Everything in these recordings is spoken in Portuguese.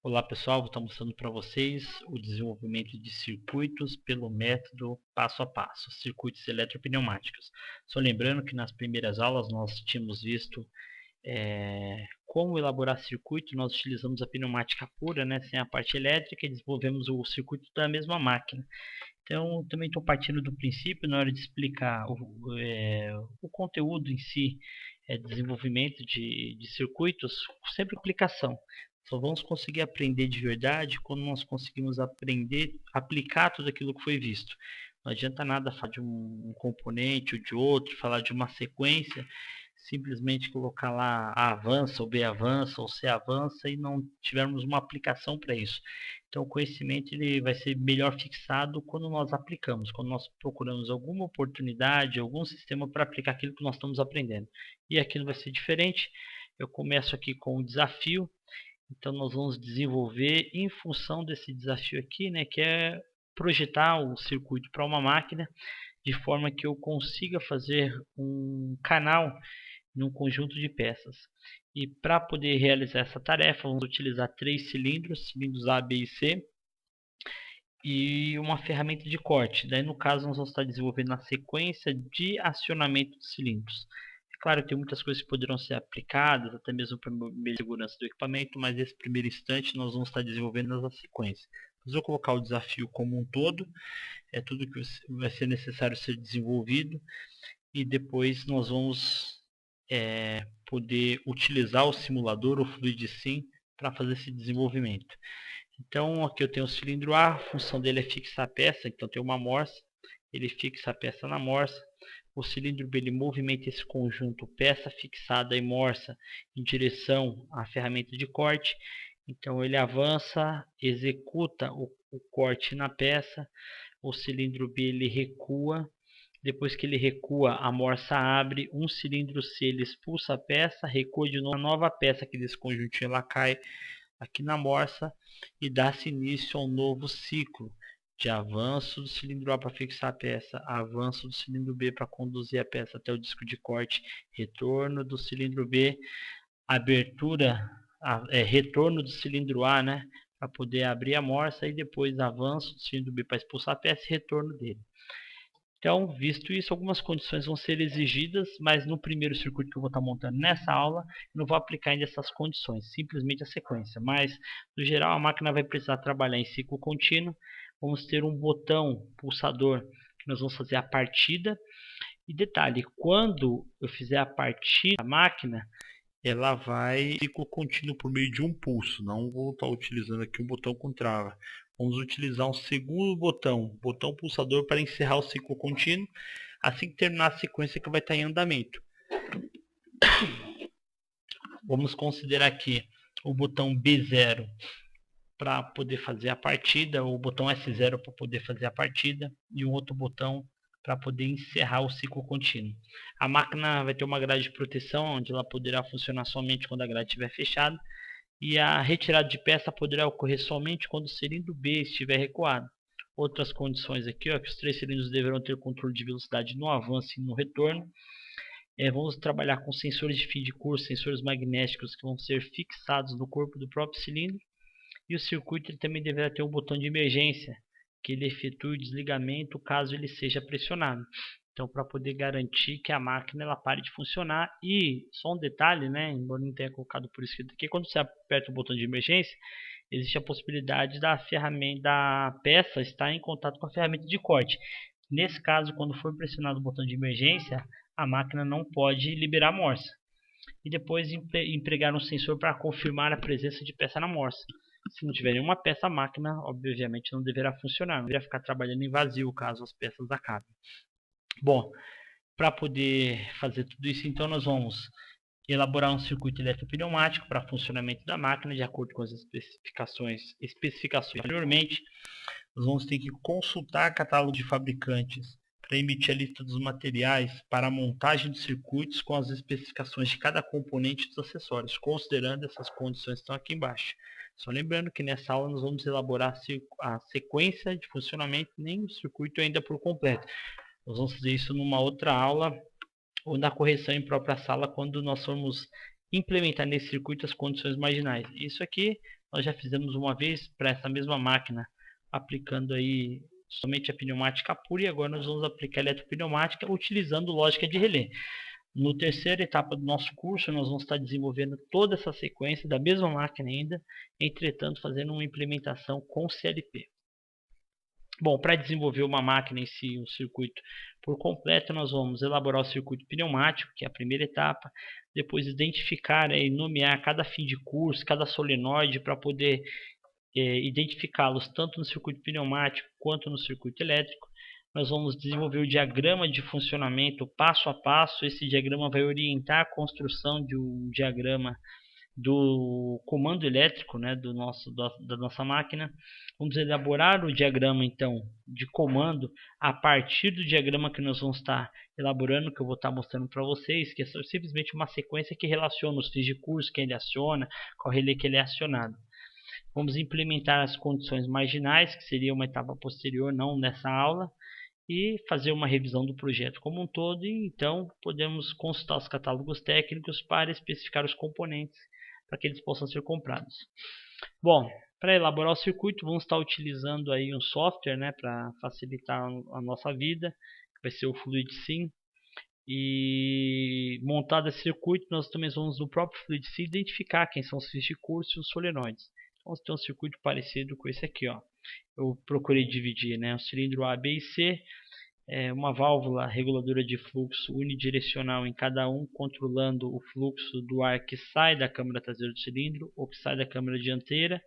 Olá pessoal, vou estar mostrando para vocês o desenvolvimento de circuitos pelo método passo a passo, circuitos eletropneumáticos. Só lembrando que nas primeiras aulas nós tínhamos visto como elaborar circuito. Nós utilizamos a pneumática pura, né, sem a parte elétrica, e desenvolvemos o circuito da mesma máquina. Então, também estou partindo do princípio, na hora de explicar o conteúdo em si, desenvolvimento de circuitos, sempre aplicação. Só vamos conseguir aprender de verdade quando nós conseguimos aplicar tudo aquilo que foi visto. Não adianta nada falar de um componente ou de outro, falar de uma sequência, simplesmente colocar lá A avança, ou B avança, ou C avança, e não tivermos uma aplicação para isso. Então, o conhecimento ele vai ser melhor fixado quando nós aplicamos, quando nós procuramos alguma oportunidade, algum sistema para aplicar aquilo que nós estamos aprendendo. E aqui não vai ser diferente. Eu começo aqui com o desafio. Então, nós vamos desenvolver em função desse desafio aqui, né, que é projetar o circuito para uma máquina de forma que eu consiga fazer um canal num conjunto de peças. E para poder realizar essa tarefa, vamos utilizar 3 cilindros, cilindros A, B e C, e uma ferramenta de corte. Daí, no caso, nós vamos estar desenvolvendo a sequência de acionamento dos cilindros. É claro que tem muitas coisas que poderão ser aplicadas, até mesmo para a segurança do equipamento, mas nesse primeiro instante nós vamos estar desenvolvendo a sequência. Mas eu vou colocar o desafio como um todo, é tudo que vai ser necessário ser desenvolvido, e depois nós vamos poder utilizar o simulador, o FluidSim, para fazer esse desenvolvimento. Então, aqui eu tenho o cilindro A, a função dele é fixar a peça, então tem uma morsa, ele fixa a peça na morsa. O cilindro B ele movimenta esse conjunto peça fixada e morsa em direção à ferramenta de corte. Então ele avança, executa o corte na peça, o cilindro B ele recua. Depois que ele recua, a morsa abre, um cilindro C ele expulsa a peça, recua de novo, a nova peça aqui desse conjuntinho ela cai aqui na morsa e dá-se início a um novo ciclo de avanço do cilindro A para fixar a peça, avanço do cilindro B para conduzir a peça até o disco de corte, retorno do cilindro B, abertura, retorno do cilindro A, né, para poder abrir a morsa, e depois avanço do cilindro B para expulsar a peça e retorno dele. Então, visto isso, algumas condições vão ser exigidas, mas no primeiro circuito que eu vou estar montando nessa aula, eu não vou aplicar ainda essas condições, simplesmente a sequência. Mas, no geral, a máquina vai precisar trabalhar em ciclo contínuo. Vamos ter um botão pulsador que nós vamos fazer a partida. E detalhe, quando eu fizer a partida, a máquina ela vai ciclo contínuo por meio de um pulso. Não vou estar utilizando aqui um botão com trava. Vamos utilizar um segundo botão pulsador, para encerrar o ciclo contínuo, assim que terminar a sequência que vai estar em andamento. Vamos considerar aqui o botão B0 para poder fazer a partida, o botão S0 para poder fazer a partida, e um outro botão para poder encerrar o ciclo contínuo. A máquina vai ter uma grade de proteção, onde ela poderá funcionar somente quando a grade estiver fechada, e a retirada de peça poderá ocorrer somente quando o cilindro B estiver recuado. Outras condições aqui, ó, que os 3 cilindros deverão ter controle de velocidade no avanço e no retorno. Vamos trabalhar com sensores de fim de curso, sensores magnéticos que vão ser fixados no corpo do próprio cilindro. E o circuito ele também deverá ter um botão de emergência, que ele efetue o desligamento caso ele seja pressionado. Então, para poder garantir que a máquina ela pare de funcionar. E só um detalhe, né, embora não tenha colocado por escrito aqui, quando você aperta o botão de emergência, existe a possibilidade da peça estar em contato com a ferramenta de corte. Nesse caso, quando for pressionado o botão de emergência, a máquina não pode liberar a morsa. E depois empregar um sensor para confirmar a presença de peça na morsa. Se não tiver nenhuma peça, a máquina obviamente não deverá funcionar, não deverá ficar trabalhando em vazio caso as peças acabem. Bom, para poder fazer tudo isso, então nós vamos elaborar um circuito eletropneumático para funcionamento da máquina de acordo com as especificações anteriormente. Nós vamos ter que consultar catálogo de fabricantes para emitir a lista dos materiais para a montagem de circuitos com as especificações de cada componente dos acessórios, considerando essas condições que estão aqui embaixo. Só lembrando que nessa aula nós vamos elaborar a sequência de funcionamento, nem o circuito ainda por completo. Nós vamos fazer isso numa outra aula ou na correção em própria sala, quando nós formos implementar nesse circuito as condições marginais. Isso aqui nós já fizemos uma vez para essa mesma máquina, aplicando aí somente a pneumática pura, e agora nós vamos aplicar a eletropneumática utilizando lógica de relé. No terceira etapa do nosso curso, nós vamos estar desenvolvendo toda essa sequência da mesma máquina ainda, entretanto fazendo uma implementação com CLP. Bom, para desenvolver uma máquina em si, um circuito por completo, nós vamos elaborar o circuito pneumático, que é a primeira etapa, depois identificar e nomear cada fim de curso, cada solenoide, para poder identificá-los tanto no circuito pneumático quanto no circuito elétrico. Nós vamos desenvolver o diagrama de funcionamento passo a passo. Esse diagrama vai orientar a construção de um diagrama do comando elétrico, né, da nossa máquina. Vamos elaborar o diagrama então de comando a partir do diagrama que nós vamos estar elaborando, que eu vou estar mostrando para vocês, que é simplesmente uma sequência que relaciona os fins de curso, quem ele aciona, qual relé que ele é acionado. Vamos implementar as condições marginais, que seria uma etapa posterior, não nessa aula, e fazer uma revisão do projeto como um todo, e então podemos consultar os catálogos técnicos para especificar os componentes para que eles possam ser comprados. Bom, para elaborar o circuito, vamos estar utilizando aí um software, né, para facilitar a nossa vida, que vai ser o FluidSim. E montado esse circuito, nós também vamos no próprio FluidSim identificar quem são os fios de curso e os solenoides. Então, vamos ter um circuito parecido com esse aqui, ó. Eu procurei dividir, né, o cilindro A, B e C, uma válvula reguladora de fluxo unidirecional em cada um, controlando o fluxo do ar que sai da câmara traseira do cilindro ou que sai da câmara dianteira.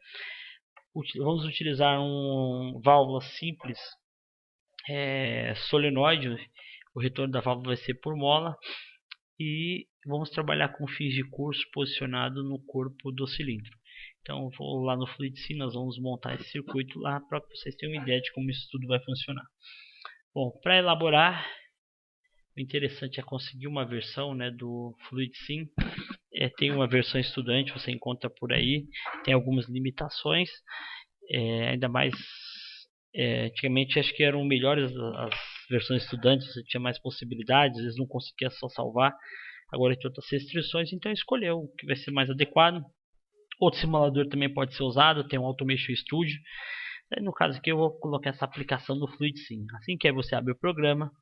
Vamos utilizar uma válvula simples, solenoide. O retorno da válvula vai ser por mola, e vamos trabalhar com fins de curso posicionado no corpo do cilindro. Então, vou lá no FluidSim, nós vamos montar esse circuito lá para vocês terem uma ideia de como isso tudo vai funcionar. Bom, para elaborar, o interessante é conseguir uma versão, né, do FluidSim. Tem uma versão estudante, você encontra por aí, tem algumas limitações, ainda mais, antigamente acho que eram melhores as versões estudantes, você tinha mais possibilidades, às vezes não conseguia só salvar, agora tem outras restrições, então escolheu o que vai ser mais adequado. Outro simulador também pode ser usado, tem um Automation Studio. No caso aqui eu vou colocar essa aplicação no FluidSim. Assim que você abre o programa,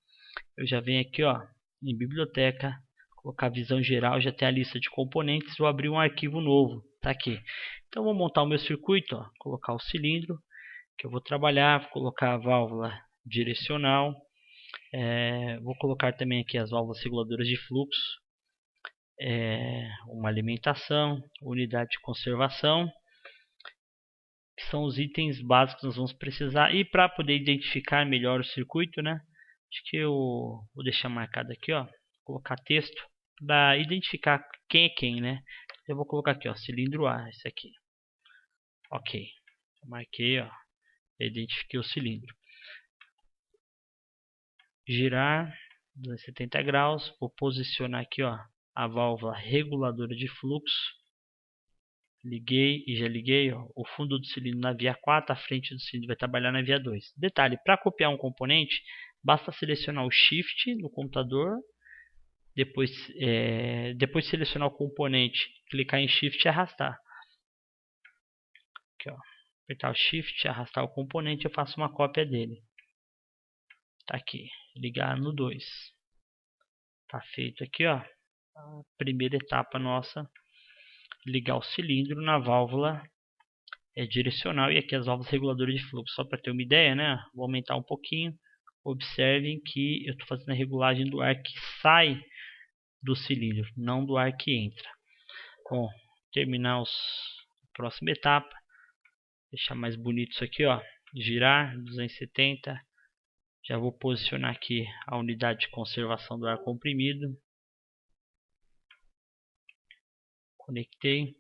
eu já venho aqui, ó, em biblioteca, colocar a visão geral, já tem a lista de componentes, vou abrir um arquivo novo, tá aqui. Então vou montar o meu circuito, ó, colocar o cilindro que eu vou trabalhar, vou colocar a válvula direcional, vou colocar também aqui as válvulas reguladoras de fluxo, uma alimentação, unidade de conservação, que são os itens básicos que nós vamos precisar. E para poder identificar melhor o circuito, né, acho que eu vou deixar marcado aqui, ó, colocar texto para identificar quem é quem, né. Eu vou colocar aqui, ó, cilindro A, esse aqui. Ok, eu marquei, ó, identifiquei o cilindro. Girar 270 graus, vou posicionar aqui, ó, a válvula reguladora de fluxo. Liguei e já liguei, ó, o fundo do cilindro na via 4, a frente do cilindro vai trabalhar na via 2. Detalhe, para copiar um componente, basta selecionar o Shift no computador, depois selecionar o componente, clicar em Shift e arrastar. Aqui, ó, apertar o Shift, arrastar o componente, eu faço uma cópia dele. Tá aqui, ligar no 2. Tá feito aqui, ó, a primeira etapa nossa, ligar o cilindro na válvula direcional, e aqui as válvulas reguladoras de fluxo. Só para ter uma ideia, né? Vou aumentar um pouquinho. Observem que eu estou fazendo a regulagem do ar que sai do cilindro, não do ar que entra. Bom, terminar a próxima etapa, deixar mais bonito isso aqui, ó, girar 270. Já vou posicionar aqui a unidade de conservação do ar comprimido. Conectei.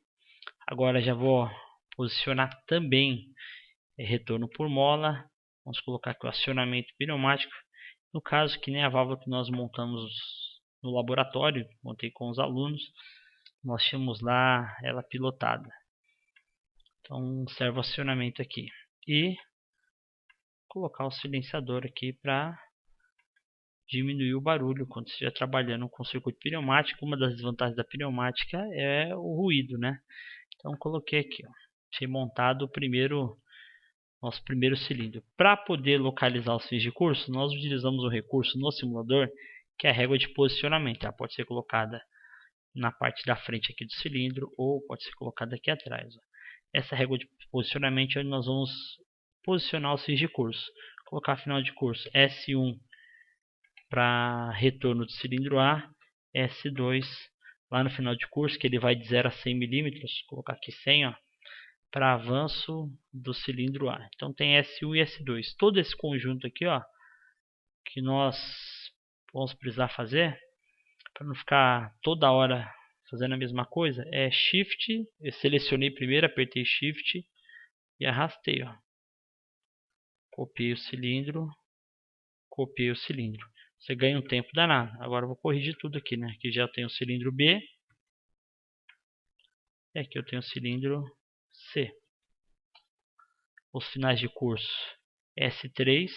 Agora já vou posicionar também retorno por mola. Vamos colocar aqui o acionamento pneumático. No caso, que nem a válvula que nós montamos no laboratório, montei com os alunos, nós tínhamos lá ela pilotada. Então serve o acionamento aqui. E colocar o silenciador aqui para diminuir o barulho quando você estiver trabalhando com circuito pneumático. Uma das desvantagens da pneumática é o ruído, né? Então coloquei aqui, ó. ser montado nosso primeiro cilindro. Para poder localizar os fins de curso, nós utilizamos um recurso no simulador, que é a régua de posicionamento. Ela pode ser colocada na parte da frente aqui do cilindro, ou pode ser colocada aqui atrás. Essa régua de posicionamento é onde nós vamos posicionar os fins de curso. Colocar final de curso S1 para retorno do cilindro A, S2 lá no final de curso, que ele vai de 0 a 100 milímetros, colocar aqui 100, ó, para avanço do cilindro A. Então tem S1 e S2. Todo esse conjunto aqui, ó, que nós vamos precisar fazer, para não ficar toda hora fazendo a mesma coisa, é Shift. Eu selecionei primeiro, apertei Shift e arrastei, ó. Copiei o cilindro, copiei o cilindro. Você ganha um tempo danado. Agora eu vou corrigir tudo aqui, né? Aqui já tem o cilindro B. E aqui eu tenho o cilindro C. Os finais de curso S3,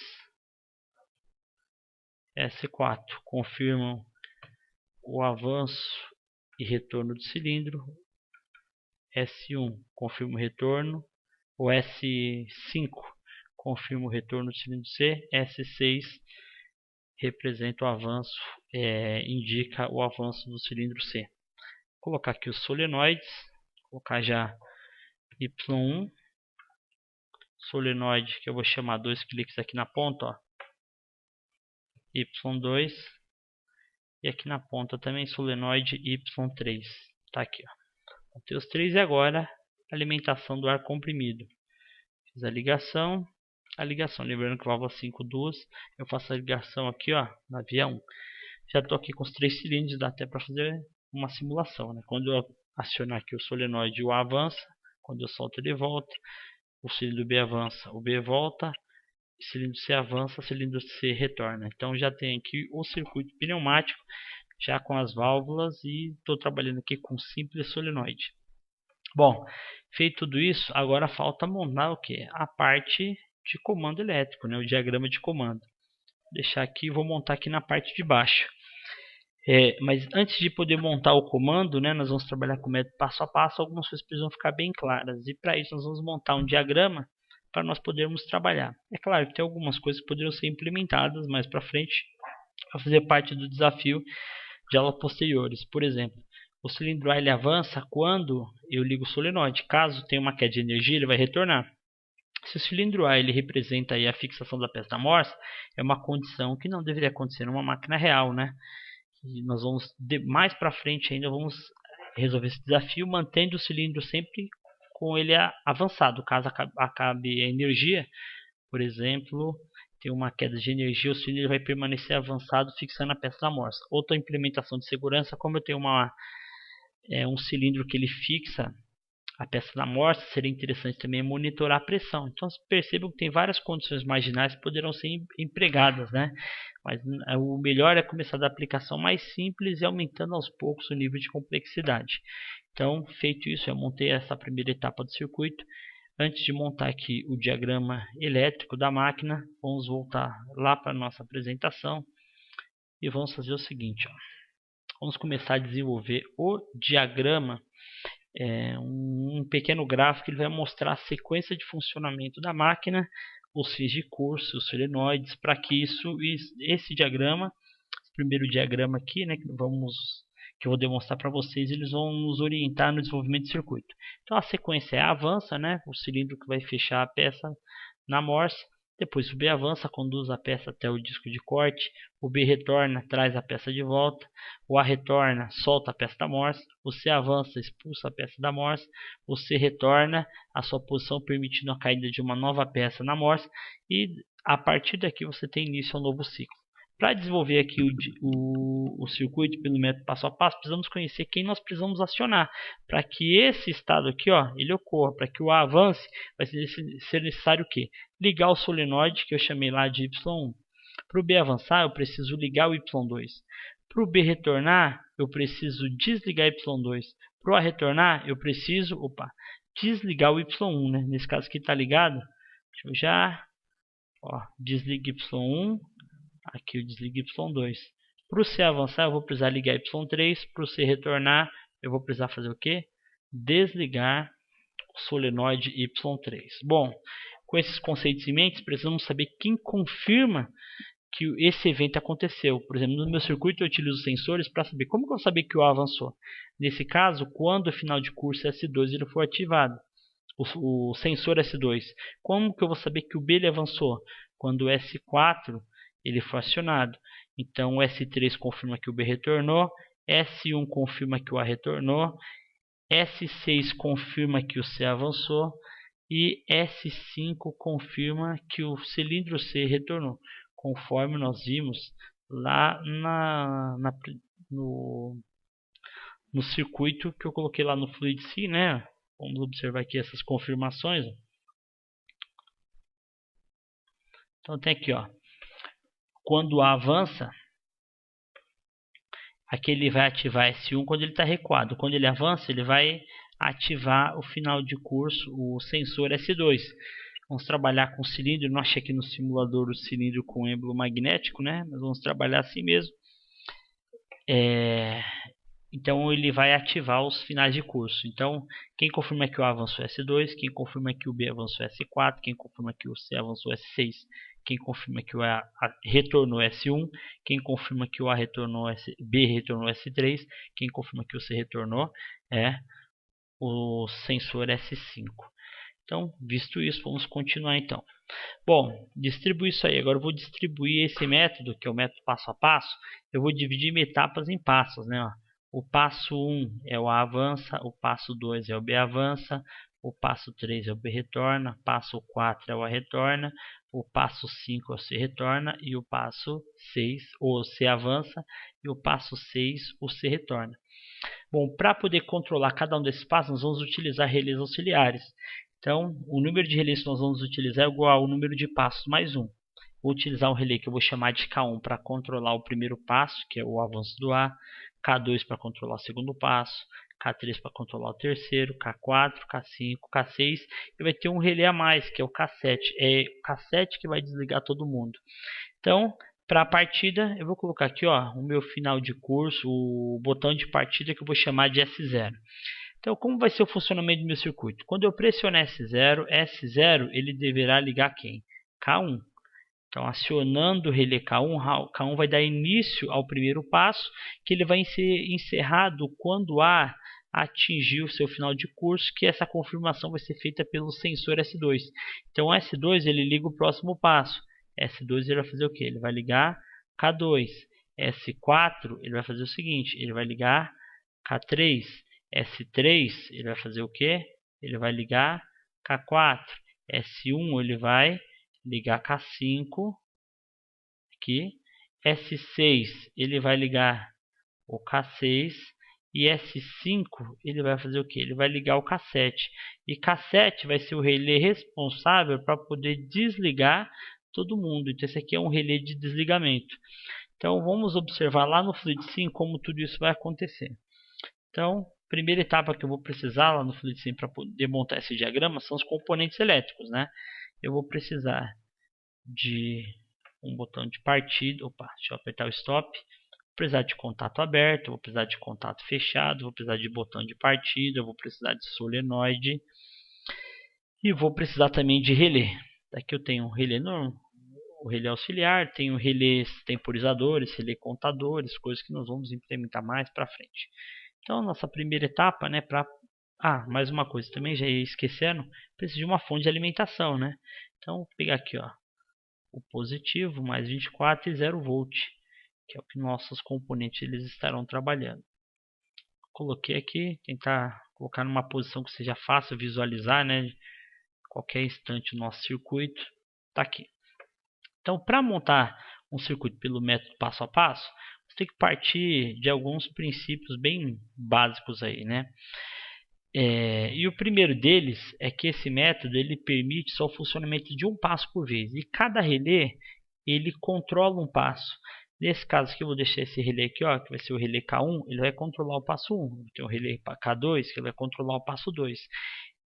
S4 confirmam o avanço e retorno do cilindro. S1 confirma o retorno. O S5 confirma o retorno do cilindro C. S6 representa o avanço, indica o avanço do cilindro C. Vou colocar aqui os solenoides. Vou colocar já Y1. Solenoide que eu vou chamar 2 cliques aqui na ponta, ó. Y2. E aqui na ponta também solenoide Y3. Tá aqui, ó. Vou ter os três e agora alimentação do ar comprimido. Fiz a ligação. Lembrando que válvula 5 duas, eu faço a ligação aqui, ó, na via 1. Já estou aqui com os 3 cilindros, dá até para fazer uma simulação, né? Quando eu acionar aqui o solenoide, o A avança. Quando eu solto, ele volta. O cilindro B avança, o B volta. O cilindro C avança, o cilindro C retorna. Então já tem aqui o circuito pneumático, já com as válvulas, e estou trabalhando aqui com simples solenoide. Bom, feito tudo isso, agora falta montar o que? A parte de comando elétrico, né? O diagrama de comando. Vou deixar aqui, vou montar aqui na parte de baixo. Mas antes de poder montar o comando, né, nós vamos trabalhar com o método passo a passo. Algumas coisas precisam ficar bem claras. E para isso nós vamos montar um diagrama para nós podermos trabalhar. É claro que tem algumas coisas que poderiam ser implementadas mais para frente, para fazer parte do desafio de aulas posteriores. Por exemplo, o cilindro A ele avança quando eu ligo o solenoide. Caso tenha uma queda de energia, ele vai retornar. Se o cilindro A ele representa aí a fixação da peça da Morse, é uma condição que não deveria acontecer numa máquina real, né? E nós vamos, mais para frente ainda, vamos resolver esse desafio mantendo o cilindro sempre com ele avançado. Caso acabe a energia, por exemplo, tem uma queda de energia, o cilindro vai permanecer avançado fixando a peça da Morse. Outra implementação de segurança, como eu tenho um cilindro que ele fixa a peça da Morse, seria interessante também monitorar a pressão. Então percebam que tem várias condições marginais que poderão ser empregadas, né? Mas o melhor é começar da aplicação mais simples e aumentando aos poucos o nível de complexidade. Então, feito isso, eu montei essa primeira etapa do circuito. Antes de montar aqui o diagrama elétrico da máquina, vamos voltar lá para a nossa apresentação e vamos fazer o seguinte, ó. Vamos começar a desenvolver o diagrama. Um pequeno gráfico que ele vai mostrar a sequência de funcionamento da máquina, os fins de curso, os solenoides, para que esse diagrama, esse primeiro diagrama aqui, né, que eu vou demonstrar para vocês, eles vão nos orientar no desenvolvimento do circuito. Então a sequência é avança, né, o cilindro que vai fechar a peça na Morse. Depois o B avança, conduz a peça até o disco de corte. O B retorna, traz a peça de volta. O A retorna, solta a peça da Morse. O C avança, expulsa a peça da Morse. O C retorna à sua posição, permitindo a caída de uma nova peça na Morse. E a partir daqui você tem início a um novo ciclo. Para desenvolver aqui o circuito pelo método passo a passo, precisamos conhecer quem nós precisamos acionar. Para que esse estado aqui, ó, ele ocorra, para que o A avance, vai ser necessário o quê? Ligar o solenoide, que eu chamei lá de Y1. Para o B avançar, eu preciso ligar o Y2. Para o B retornar, eu preciso desligar Y2. Para o A retornar, eu preciso desligar o Y1. Né? Nesse caso aqui está ligado. Deixa eu já... desliga Y1. Aqui eu desligo Y2. Para o C avançar, eu vou precisar ligar Y3. Para o C retornar, eu vou precisar fazer o quê? Desligar solenoide Y3. Bom, com esses conceitos em mente, precisamos saber quem confirma que esse evento aconteceu. Por exemplo, no meu circuito eu utilizo sensores para saber como que eu vou saber que o A avançou. Nesse caso, quando o final de curso S2 ele for ativado, o sensor S2. Como que eu vou saber que o B ele avançou? Quando o S4 ele for acionado. Então o S3 confirma que o B retornou, S1 confirma que o A retornou, S6 confirma que o C avançou e S5 confirma que o cilindro C retornou, conforme nós vimos lá no circuito que eu coloquei lá no FluidC, né? Vamos observar aqui essas confirmações. Então tem aqui, ó, quando o A avança, aqui ele vai ativar S1 quando ele está recuado. Quando ele avança, ele vai ativar o final de curso, o sensor S2. Vamos trabalhar com o cilindro. Eu não achei aqui no simulador o cilindro com êmbolo magnético, né? Mas vamos trabalhar assim mesmo. Então ele vai ativar os finais de curso. Então quem confirma que o A avançou S2, quem confirma que o B avançou S4, quem confirma que o C avançou S6, quem confirma que o A retornou S1, quem confirma que o A retornou B retornou S3, quem confirma que o C retornou é o sensor S5. Então, visto isso, vamos continuar então. Bom, distribuir isso aí. Agora eu vou distribuir esse método, que é o método passo a passo. Eu vou dividir em etapas em passos, né? O passo 1 é o A avança, o passo 2 é o B avança, o passo 3 é o B retorna, o passo 4 é o A retorna, o passo 5 é o C retorna e o passo 6 o C avança e o passo 6 o C retorna. Bom, para poder controlar cada um desses passos, nós vamos utilizar relés auxiliares. Então, o número de relés que nós vamos utilizar é igual ao número de passos mais 1. Vou utilizar um relé que eu vou chamar de K1 para controlar o primeiro passo, que é o avanço do A, K2 para controlar o segundo passo, K3 para controlar o terceiro, K4, K5, K6, e vai ter um relé a mais, que é o K7. É o K7 que vai desligar todo mundo. Então, para a partida, eu vou colocar aqui, ó, o meu final de curso, o botão de partida que eu vou chamar de S0. Então, como vai ser o funcionamento do meu circuito? Quando eu pressionar S0 ele deverá ligar quem? K1. Então, acionando o relé K1, K1 vai dar início ao primeiro passo, que ele vai ser encerrado quando o A atingir o seu final de curso, que essa confirmação vai ser feita pelo sensor S2. Então, o S2 ele liga o próximo passo. S2 ele vai fazer o que? Ele vai ligar K2. S4 ele vai fazer o seguinte, ele vai ligar K3. S3 ele vai fazer o que? Ele vai ligar K4. S1 ele vai ligar K5 aqui. S6 ele vai ligar o K6 e S5 ele vai fazer o que? Ele vai ligar o K7 e K7 vai ser o relé responsável para poder desligar todo mundo. Então esse aqui é um relé de desligamento. Então vamos observar lá no FluidSim como tudo isso vai acontecer. Então, primeira etapa que eu vou precisar lá no FluidSim para poder montar esse diagrama são os componentes elétricos, né? Eu vou precisar de um botão de partida. Opa, deixa eu apertar o stop. Vou precisar de contato aberto, vou precisar de contato fechado, vou precisar de botão de partida, vou precisar de solenoide e vou precisar também de relé. Aqui eu tenho um relé normal, o relé auxiliar, tenho relés temporizadores, relé contadores, coisas que nós vamos implementar mais para frente. Então, nossa primeira etapa, né, mais uma coisa também, já ia esquecendo, preciso de uma fonte de alimentação, né? Então, vou pegar aqui, ó, o positivo, mais 24 e 0 volt, que é o que nossos componentes eles estarão trabalhando. Coloquei aqui, tentar colocar numa posição que seja fácil visualizar, né? Qualquer instante o nosso circuito está aqui. Então, para montar um circuito pelo método passo a passo, você tem que partir de alguns princípios bem básicos aí, né? E o primeiro deles é que esse método ele permite só o funcionamento de um passo por vez. E cada relé ele controla um passo. Nesse caso aqui eu vou deixar esse relé aqui, ó, que vai ser o relé K1, ele vai controlar o passo 1. Tem o relé K2 que ele vai controlar o passo 2.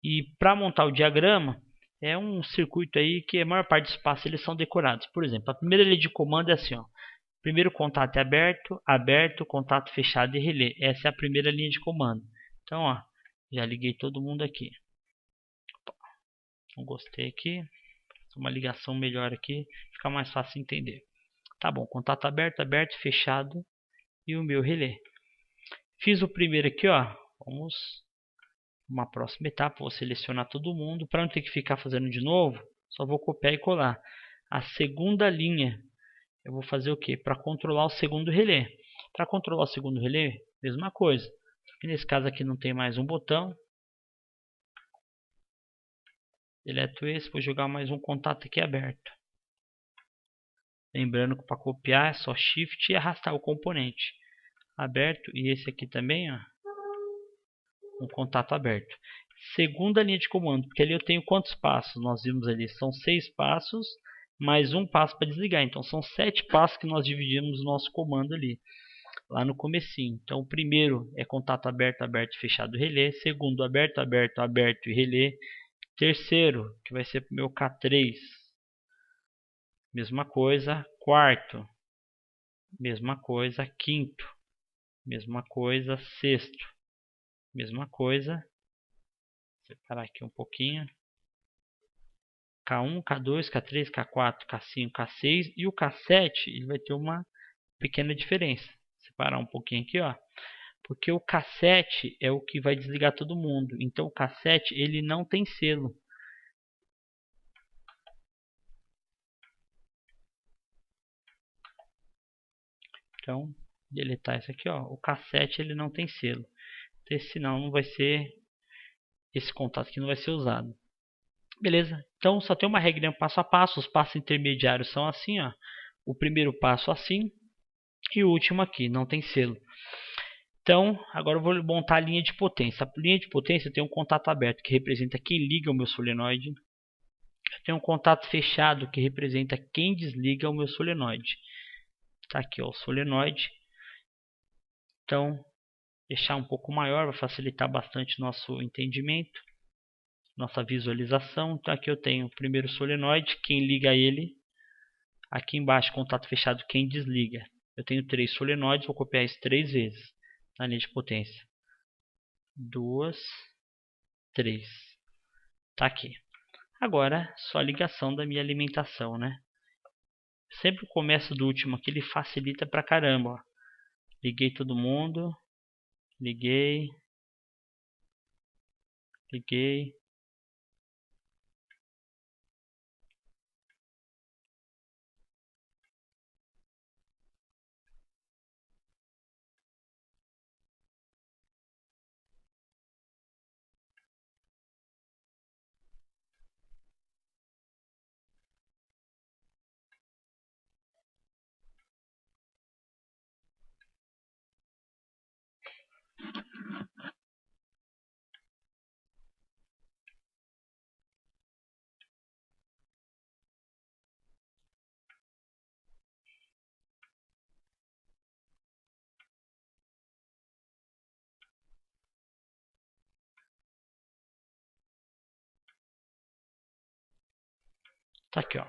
E para montar o diagrama, é um circuito aí que a maior parte dos passos eles são decorados. Por exemplo, a primeira linha de comando é assim, ó. Primeiro contato é aberto, aberto, contato fechado e relé. Essa é a primeira linha de comando. Então, ó, já liguei todo mundo aqui. Não gostei aqui. Uma ligação melhor aqui, fica mais fácil entender. Tá bom, contato aberto, aberto, fechado e o meu relé. Fiz o primeiro aqui, ó. Vamos uma próxima etapa, vou selecionar todo mundo para não ter que ficar fazendo de novo. Só vou copiar e colar. A segunda linha, eu vou fazer o que? Para controlar o segundo relé. Para controlar o segundo relé, mesma coisa. Nesse caso aqui não tem mais um botão. Deleto esse, vou jogar mais um contato aqui aberto. Lembrando que para copiar é só Shift e arrastar o componente. Aberto, e esse aqui também, ó. Um contato aberto. Segunda linha de comando, porque ali eu tenho quantos passos? Nós vimos ali, são 6 passos, mais um passo para desligar. Então são 7 passos que nós dividimos o nosso comando ali, lá no comecinho. Então o primeiro é contato aberto, aberto e fechado relé. Segundo, aberto, aberto, aberto e relé. Terceiro, que vai ser para o meu K3, mesma coisa. Quarto, mesma coisa. Quinto, mesma coisa. Sexto, mesma coisa. Separar aqui um pouquinho. K1, K2, K3, K4, K5, K6 e o K7 ele vai ter uma pequena diferença. Separar um pouquinho aqui, ó. Porque o K7 é o que vai desligar todo mundo. Então o K7 ele não tem selo. Então, deletar isso aqui, ó. O K7 ele não tem selo. Senão não vai ser, esse contato aqui não vai ser usado. Beleza? Então só tem uma regrinha passo a passo. Os passos intermediários são assim, ó. O primeiro passo assim e o último aqui, não tem selo. Então, agora eu vou montar a linha de potência. A linha de potência tem um contato aberto que representa quem liga o meu solenoide. Eu tenho um contato fechado que representa quem desliga o meu solenoide. Tá aqui, ó, o solenoide. Então, deixar um pouco maior vai facilitar bastante nosso entendimento, nossa visualização. Então aqui eu tenho o primeiro solenoide, quem liga ele. Aqui embaixo, contato fechado, quem desliga. Eu tenho 3 solenoides, vou copiar isso 3 vezes na linha de potência. 2, 3. Tá aqui. Agora, só a ligação da minha alimentação, né? Sempre começo do último aqui, ele facilita pra caramba, ó. Liguei todo mundo. Liguei. Liguei. Tá aqui, ó.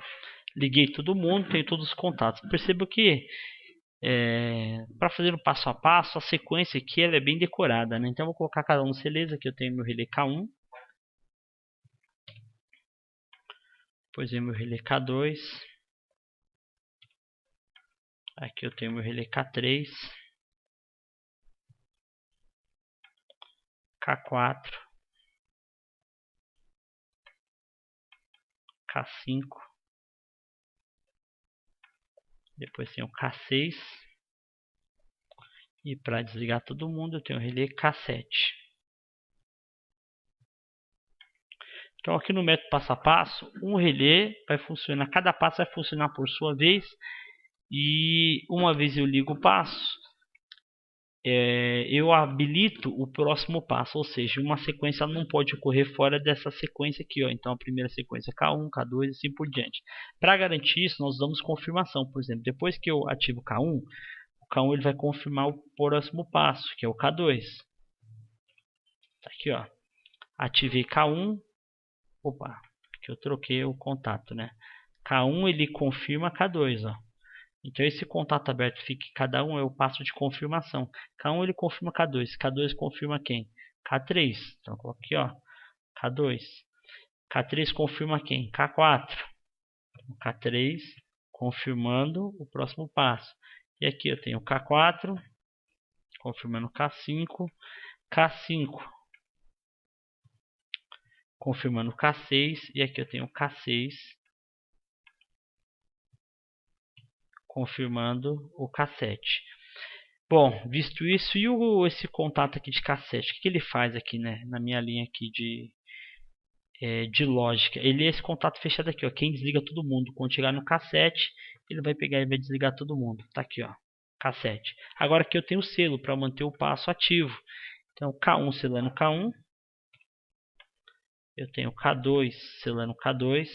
Liguei todo mundo, tenho todos os contatos. Percebo que para fazer o passo a passo, a sequência aqui ela é bem decorada, né? Então eu vou colocar cada um no Celeza. Aqui eu tenho meu relé K1. Depois vem meu relé K2. Aqui eu tenho meu relé K3. K4. K5. Depois tem o K6. E para desligar todo mundo eu tenho o relé K7. Então aqui no método passo a passo, um relé vai funcionar, cada passo vai funcionar por sua vez. E uma vez eu ligo o passo, eu habilito o próximo passo, ou seja, uma sequência não pode ocorrer fora dessa sequência aqui, ó. Então a primeira sequência é K1, K2 e assim por diante. Para garantir isso, nós damos confirmação. Por exemplo, depois que eu ativo o K1 ele vai confirmar o próximo passo, que é o K2. Tá aqui, ó. Ativei K1. Opa, que eu troquei o contato, né? K1 ele confirma K2, ó. Então esse contato aberto fica, cada um é o passo de confirmação. K1 ele confirma K2, K2 confirma quem? K3. Então eu coloco aqui, ó, K2. K3 confirma quem? K4. K3 confirmando o próximo passo. E aqui eu tenho K4 confirmando K5. K5 confirmando K6. E aqui eu tenho K6 confirmando o K7. Bom, visto isso, e esse contato aqui de K7, o que ele faz aqui, né, na minha linha aqui de lógica? Ele é esse contato fechado aqui, ó, quem desliga todo mundo. Quando chegar no K7, ele vai pegar e vai desligar todo mundo. Tá aqui, ó, K7. Agora aqui eu tenho o selo para manter o passo ativo. Então, K1 selando K1. Eu tenho K2 selando K2.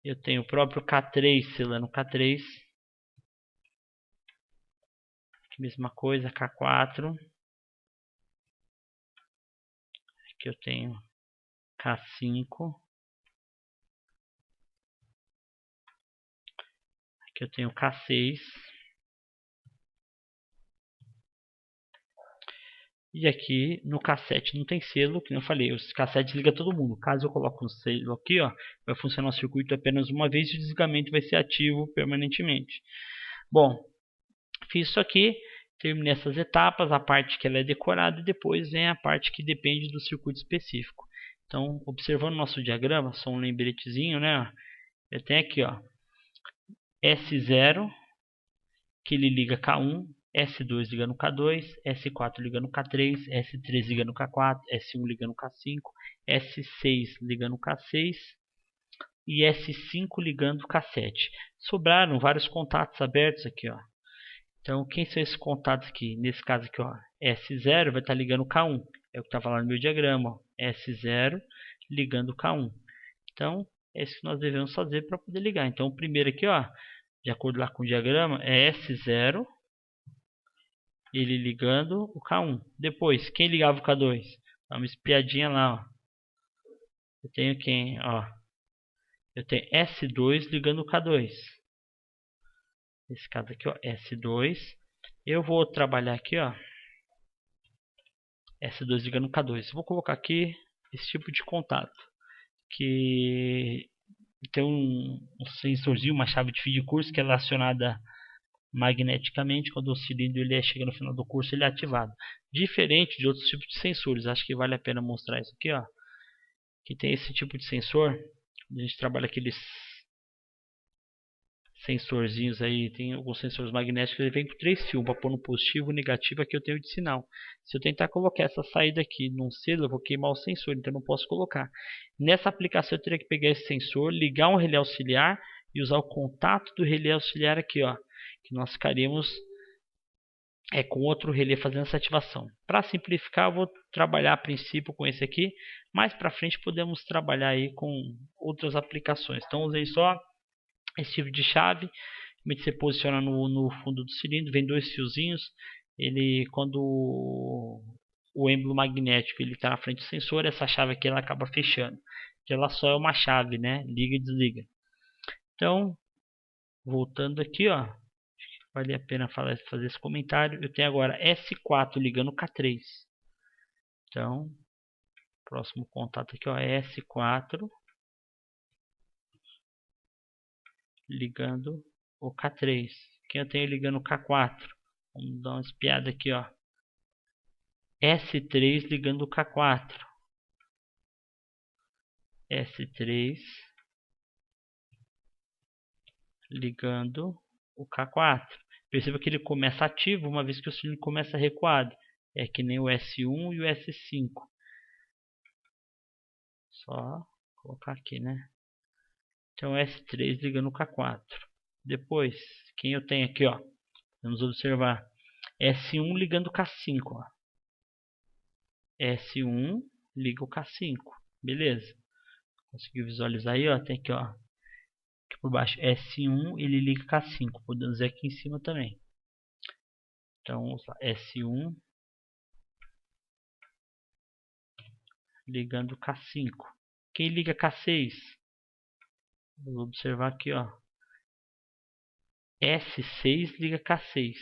Eu tenho o próprio K3 selando K3. Mesma coisa, K4. Aqui eu tenho K5. Aqui eu tenho K6. E aqui no K7 não tem selo, que eu falei, o K7 desliga todo mundo. Caso eu coloque um selo aqui, ó, vai funcionar o circuito apenas uma vez e o desligamento vai ser ativo permanentemente. Bom, fiz isso aqui, terminei essas etapas, a parte que ela é decorada e depois vem a parte que depende do circuito específico. Então, observando nosso diagrama, só um lembretezinho, né? Eu tenho aqui, ó, S0, que ele liga K1, S2 liga no K2, S4 liga no K3, S3 liga no K4, S1 liga no K5, S6 liga no K6 e S5 ligando o K7. Sobraram vários contatos abertos aqui, ó. Então, quem são esses contatos aqui? Nesse caso aqui, ó, S0 vai estar ligando o K1. É o que estava lá no meu diagrama, ó. S0 ligando o K1. Então, é isso que nós devemos fazer para poder ligar. Então, o primeiro aqui, ó, de acordo lá com o diagrama, é S0, ele ligando o K1. Depois, quem ligava o K2? Dá uma espiadinha lá, ó. Eu tenho quem, ó. Eu tenho S2 ligando o K2. Esse caso aqui, ó, S2. Eu vou trabalhar aqui, ó, S2 ligando o K2. Vou colocar aqui esse tipo de contato, que tem um sensorzinho, uma chave de fim de curso que é relacionada magneticamente. Quando o cilindro ele chega no final do curso, ele é ativado. Diferente de outros tipos de sensores. Acho que vale a pena mostrar isso aqui, ó, que tem esse tipo de sensor. A gente trabalha aqueles sensorzinhos aí, tem alguns sensores magnéticos, ele vem com 3 fios para pôr no positivo e negativo. Aqui eu tenho de sinal. Se eu tentar colocar essa saída aqui num selo, eu vou queimar o sensor, então eu não posso colocar. Nessa aplicação eu teria que pegar esse sensor, ligar um relé auxiliar e usar o contato do relé auxiliar aqui, ó, que nós ficaríamos com outro relé fazendo essa ativação. Para simplificar, eu vou trabalhar a princípio com esse aqui. Mais para frente podemos trabalhar aí com outras aplicações. Então usei só esse tipo de chave. Você posiciona no fundo do cilindro, vem 2 fiozinhos. Ele, quando o êmbolo magnético ele está na frente do sensor, essa chave aqui ela acaba fechando. Ela só é uma chave, né? Liga e desliga. Então, voltando aqui, ó, vale a pena fazer esse comentário. Eu tenho agora S4 ligando K3. Então, próximo contato aqui, ó, S4 ligando o K3. Quem eu tenho ligando o K4? Vamos dar uma espiada aqui, ó. S3 ligando o K4. S3 ligando o K4. Perceba que ele começa ativo uma vez que o cilindro começa recuado. É que nem o S1 e o S5. Só colocar aqui, né? Então S3 ligando o K4. Depois, quem eu tenho aqui, ó? Vamos observar. S1 ligando o K5, ó. S1 liga o K5. Beleza. Conseguiu visualizar aí, ó? Tem aqui, ó. Aqui por baixo. S1 ele liga K5. Podemos ver aqui em cima também. Então, S1 ligando K5. Quem liga K6? Vamos observar aqui, ó. S6 liga K6.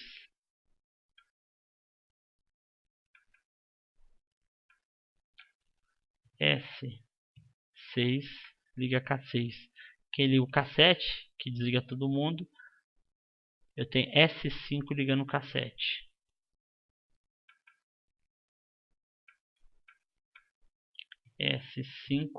S6 liga K6. Quem liga o K7, que desliga todo mundo, eu tenho S5 ligando o K7. S5,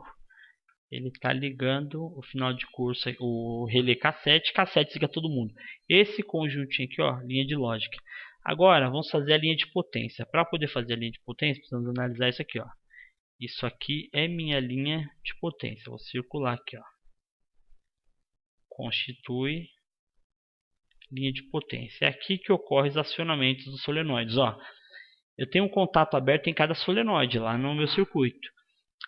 ele está ligando o final de curso, o relé K7, K7 desliga todo mundo. Esse conjuntinho aqui, ó, linha de lógica. Agora, vamos fazer a linha de potência. Para poder fazer a linha de potência, precisamos analisar isso aqui, ó. Isso aqui é minha linha de potência. Vou circular aqui, ó. Constitui linha de potência. É aqui que ocorre os acionamentos dos solenoides, ó. Eu tenho um contato aberto em cada solenoide lá no meu circuito.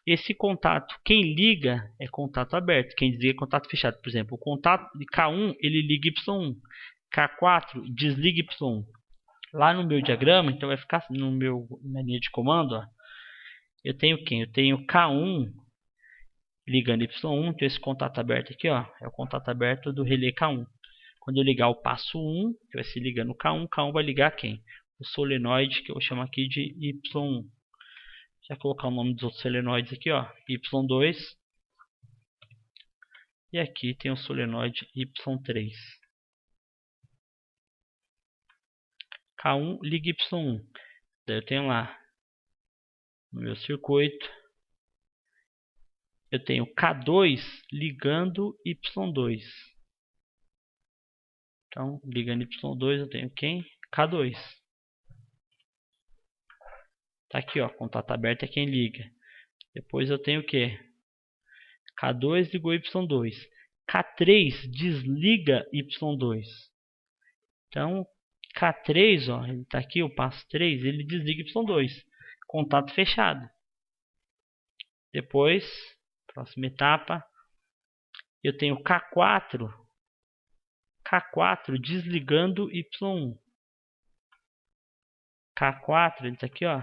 Esse contato, quem liga é contato aberto, quem desliga é contato fechado. Por exemplo, o contato de K1 ele liga Y1, K4 desliga Y1. Lá no meu diagrama, então vai ficar na linha de comando, ó, eu tenho quem? Eu tenho K1 ligando Y1, então esse contato aberto aqui, ó, é o contato aberto do relé K1. Quando eu ligar o passo 1, que vai se ligar no K1, K1 vai ligar quem? O solenoide, que eu vou chamar aqui de Y1. Já colocar o nome dos outros solenoides aqui, ó, Y2. E aqui tem o solenoide Y3. K1 liga Y1. Daí eu tenho lá no meu circuito, eu tenho K2 ligando Y2. Então, ligando Y2, eu tenho quem? K2. Tá aqui, ó, contato aberto é quem liga. Depois eu tenho o que? K2 ligou Y2. K3 desliga Y2. Então, K3, ó, ele tá aqui, o passo 3, ele desliga Y2. Contato fechado. Depois, próxima etapa, eu tenho K4 desligando Y1. K4, ele tá aqui, ó,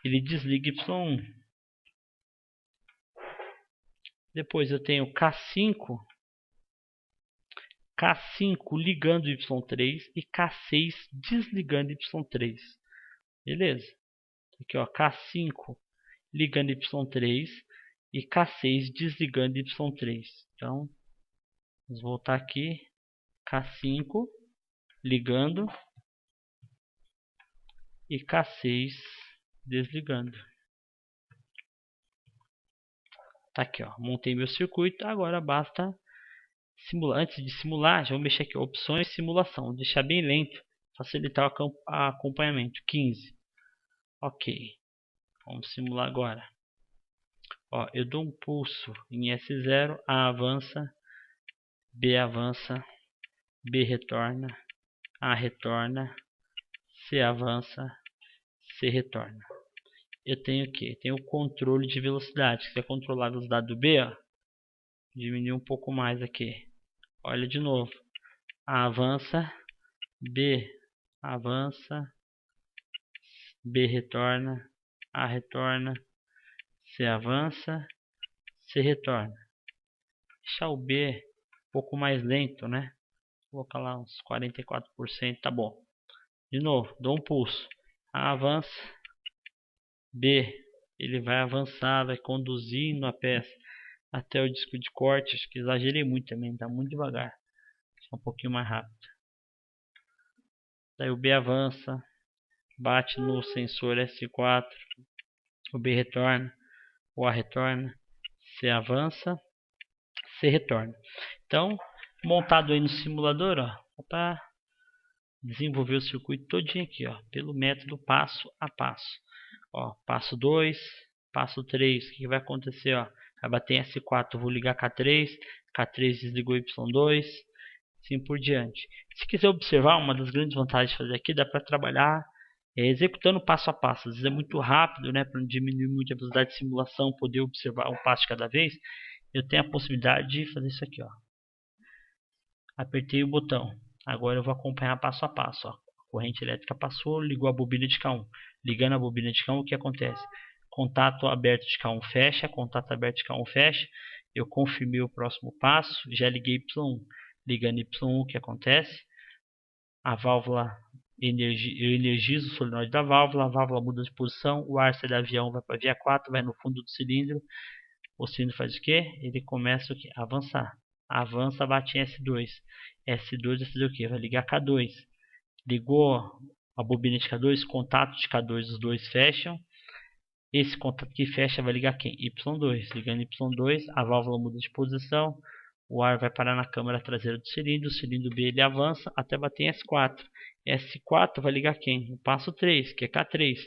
ele desliga Y1. Depois eu tenho K5 ligando Y3 e K6 desligando Y3. Beleza? Aqui, ó, K5 ligando Y3 e K6 desligando Y3. Então, vamos voltar aqui. K5 ligando e K6 desligando. Tá aqui, ó, montei meu circuito. Agora basta simular. Antes de simular, já vou mexer aqui, opções, simulação, vou deixar bem lento, facilitar o acompanhamento. 15. Ok, vamos simular agora. Ó, eu dou um pulso em S0, A avança, B avança, B retorna, A retorna, C avança, C retorna. Eu tenho o que? Tenho o controle de velocidade. Se você controlar a velocidade do B, ó, diminuir um pouco mais aqui. Olha de novo. A avança, B avança, B retorna, A retorna, C avança, C retorna. Deixar o B um pouco mais lento, né? Vou colocar lá uns 44%, tá bom. De novo, dou um pulso. A avança, B, ele vai avançar, vai conduzindo a peça até o disco de corte. Acho que exagerei muito também, tá muito devagar. Um pouquinho mais rápido. Daí o B avança, bate no sensor S4, o B retorna, o A retorna, C avança, C retorna. Então, montado aí no simulador, ó, para desenvolver o circuito todinho aqui, ó, pelo método passo a passo. Ó, passo 2, passo 3, o que vai acontecer, ó? Vai bater em S4, vou ligar K3, K3 desligou Y2, assim por diante. Se quiser observar, uma das grandes vantagens de fazer aqui, dá para trabalhar executando passo a passo. Às vezes é muito rápido, né, para não diminuir muito a velocidade de simulação, poder observar um passo de cada vez. Eu tenho a possibilidade de fazer isso aqui, ó. Apertei o botão. Agora eu vou acompanhar passo a passo, ó. A corrente elétrica passou, ligou a bobina de K1. Ligando a bobina de K1, o que acontece? Contato aberto de K1 fecha, contato aberto de K1 fecha. Eu confirmei o próximo passo, já liguei Y1. Ligando Y1, o que acontece? A válvula eu energizo o solenoide da válvula, a válvula muda de posição, o ar sai do avião, vai para a via 4, vai no fundo do cilindro. O cilindro faz o quê? Ele começa o quê? A avançar. Avança, bate em S2. S2 vai fazer o quê? Vai ligar K2. Ligou a bobina de K2, contato de K2, os dois fecham. Esse contato que fecha vai ligar quem? Y2. Ligando Y2, a válvula muda de posição. O ar vai parar na câmara traseira do cilindro. O cilindro B ele avança até bater em S4. S4 vai ligar quem? O passo 3, que é K3.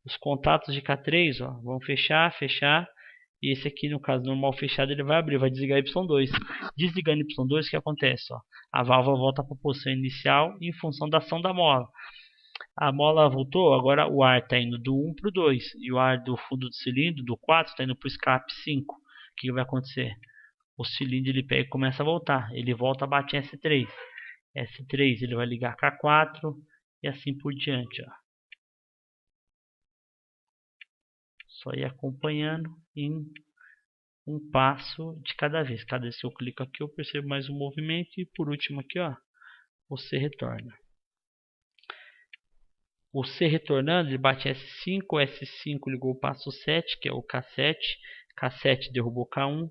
Os contatos de K3 ó, vão fechar, fechar. E esse aqui, no caso normal fechado, ele vai abrir, vai desligar Y2. Desligando Y2, o que acontece? Ó? A válvula volta para a posição inicial em função da ação da mola. A mola voltou, agora o ar está indo do 1 para o 2. E o ar do fundo do cilindro, do 4, está indo para o escape 5. O que vai acontecer? O cilindro ele pega e começa a voltar. Ele volta a bater em S3. S3 ele vai ligar K4 e assim por diante. Ó. Só ir acompanhando em um passo de cada vez. Cada vez que eu clico aqui eu percebo mais um movimento. E por último aqui ó, você retorna. O C retornando, ele bate S5, S5 ligou o passo 7, que é o K7. K7 derrubou K1,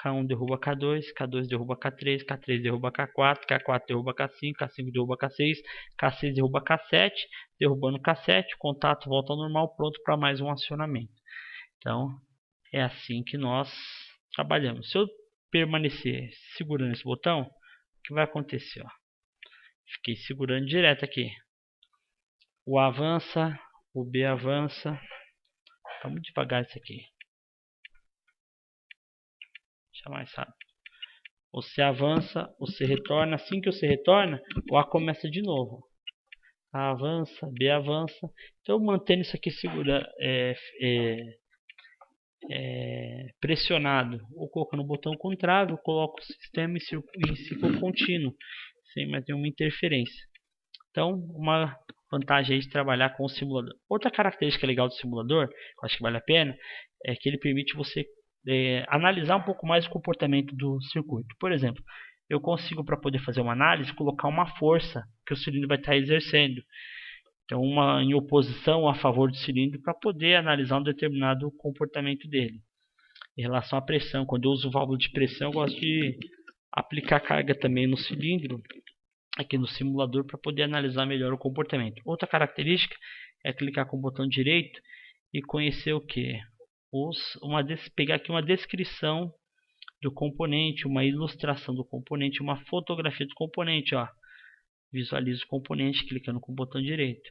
K1 derruba K2, K2 derruba K3, K3 derruba K4, K4 derruba K5, K5 derruba K6, K6 derruba K7, derrubando K7, o contato volta ao normal, pronto para mais um acionamento. Então, é assim que nós trabalhamos. Se eu permanecer segurando esse botão, o que vai acontecer? Ó? Fiquei segurando direto aqui. O A avança, o B avança. Tá muito devagar isso aqui. Deixa mais rápido. O C avança, o C retorna. Assim que o C retorna, o A começa de novo. A avança, B avança. Então, mantendo isso aqui segura, pressionado ou colocando o botão contrário, eu coloco o sistema em ciclo contínuo, sem mais nenhuma interferência. Então, uma vantagem aí de trabalhar com o simulador. Outra característica legal do simulador, que eu acho que vale a pena, é que ele permite você analisar um pouco mais o comportamento do circuito. Por exemplo, eu consigo, para poder fazer uma análise, colocar uma força que o cilindro vai estar exercendo. Então, uma em oposição a favor do cilindro para poder analisar um determinado comportamento dele. Em relação à pressão, quando eu uso válvula de pressão, eu gosto de aplicar carga também no cilindro, aqui no simulador, para poder analisar melhor o comportamento. Outra característica é clicar com o botão direito e conhecer o que? Pegar aqui uma descrição do componente, uma ilustração do componente, uma fotografia do componente. Ó. Visualiza o componente clicando com o botão direito.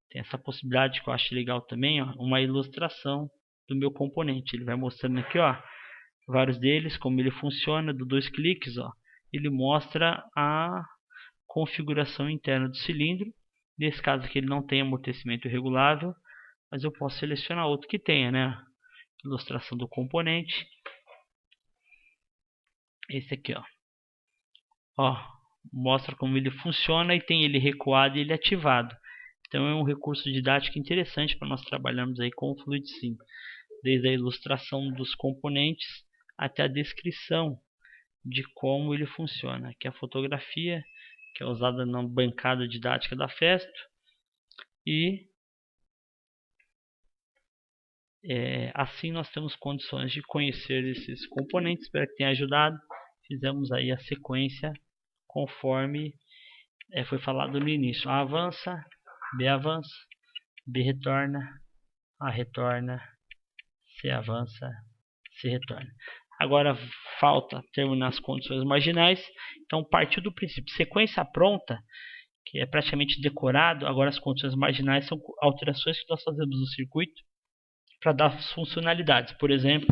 Tem essa possibilidade que eu acho legal também, ó, uma ilustração do meu componente. Ele vai mostrando aqui, ó, vários deles, como ele funciona, do 2 cliques, ó, ele mostra a configuração interna do cilindro. Nesse caso aqui ele não tem amortecimento regulável, mas eu posso selecionar outro que tenha, né? Ilustração do componente. Esse aqui, ó, mostra como ele funciona e tem ele recuado e ele ativado. Então é um recurso didático interessante para nós trabalharmos aí com o Fluid Sim, desde a ilustração dos componentes até a descrição de como ele funciona. Aqui a fotografia, que é usada na bancada didática da Festo, e assim nós temos condições de conhecer esses componentes. Espero que tenha ajudado. Fizemos aí a sequência conforme foi falado no início. A avança, B avança, B retorna, A retorna, C avança, C retorna. Agora falta terminar as condições marginais. Então partiu do princípio sequência pronta, que é praticamente decorado. Agora as condições marginais são alterações que nós fazemos no circuito para dar funcionalidades. Por exemplo,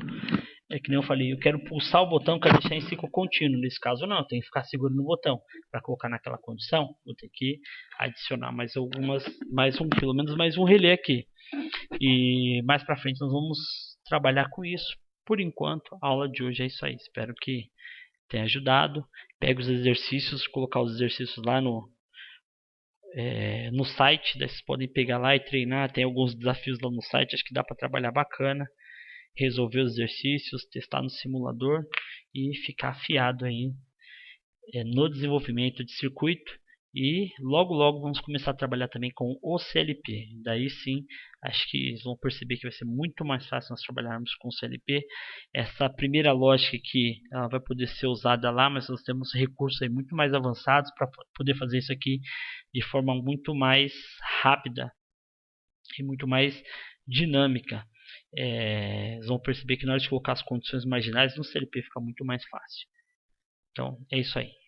que nem eu falei, eu quero pulsar o botão, quero deixar em ciclo contínuo. Nesse caso não, eu tenho que ficar seguro no botão. Para colocar naquela condição, vou ter que adicionar pelo menos mais um relé aqui. E mais para frente nós vamos trabalhar com isso. Por enquanto, a aula de hoje é isso aí. Espero que tenha ajudado. Pega os exercícios, colocar os exercícios lá no site. Daí vocês podem pegar lá e treinar. Tem alguns desafios lá no site, acho que dá para trabalhar bacana. Resolver os exercícios, testar no simulador e ficar afiado aí no desenvolvimento de circuito E logo logo vamos começar a trabalhar também com o CLP. Daí sim, acho que eles vão perceber que vai ser muito mais fácil nós trabalharmos com o CLP. Essa primeira lógica aqui, ela vai poder ser usada lá, mas nós temos recursos aí muito mais avançados para poder fazer isso aqui de forma muito mais rápida e muito mais dinâmica. Vocês vão perceber que na hora de colocar as condições marginais no CLP fica muito mais fácil. Então é isso aí.